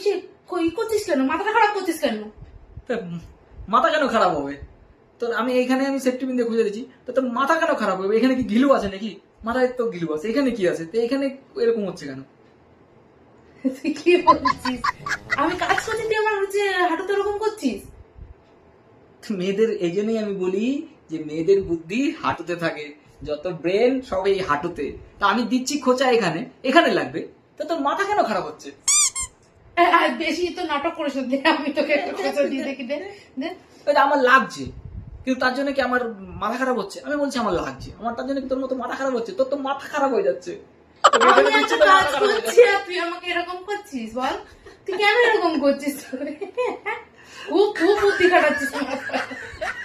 সে ই করছিস কেন? মাথাটা খারাপ করছিস কেন? তা মাথা কেন খারাপ হবে? তো আমি এইখানে আমি সেফটি পিন দিয়ে খুঁজে দিচ্ছি, তো তোর মাথা কেন খারাপ হবে? এখানে কি ঘিলু আছে নাকি? মাথায় তো ঘিলু আছে, এখানে কি আছে? তো এখানে এরকম হচ্ছে কেন? তুই কি বলছিস? আমি কাজ করছি, তুই আমার হচ্ছে হাঁটুতে এরকম করছিস? মেয়েদের এই জন্যই আমি বলি যে মেয়েদের বুদ্ধি হাঁটুতে থাকে, যত ব্রেন সব এই হাঁটুতে। তা আমি দিচ্ছি খোঁচা এখানে, এখানে লাগবে, তো তোর মাথা কেন খারাপ হচ্ছে? আর বেশি তো নাটক করিস না, দে আমি তোকে একটা কথা দিয়ে দেখি, দে দে। ওই যে আমার লাগছে, কিন্তু তার জন্য কি আমার মাথা খারাপ হচ্ছে? আমি বলছি আমার লাগছে, আমার তার জন্য কি তোর মতো মাথা খারাপ হচ্ছে? তোর তো মাথা খারাপ হয়ে যাচ্ছে। আমি একটা কাজ করছি আর তুই আমাকে এরকম করছিস? বল, তুই কেন এরকম করছিস? খুব খুব বুদ্ধি খাটাচ্ছিস আমার,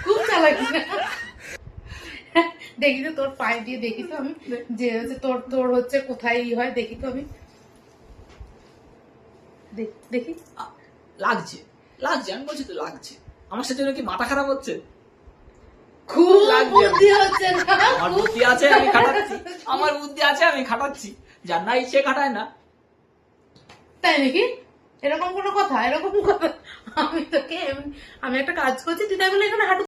খুব চালাকি না? দেখি তো তোর পায়ে দিয়ে, দেখি তো আমি যে হচ্ছে তোর তোর হচ্ছে কোথায় ই হয়, দেখি তো আমি, দেখি। লাগছে, লাগছে, আমি বলছি তো লাগছে। আমার সাথে কি মাথা খারাপ হচ্ছে? খুব লাগছে। বুদ্ধি হচ্ছে না? আমার বুদ্ধি আছে, আমি খাটাচ্ছি। আমার বুদ্ধি আছে, আমি খাটাচ্ছি। যার নাই সে খাটায় না। তাই নাকি? এরকম কোনো কথা? এরকম কথা? আমি তোকে আমি একটা কাজ করছি, তুই তাই বলে এখানে হাঁটু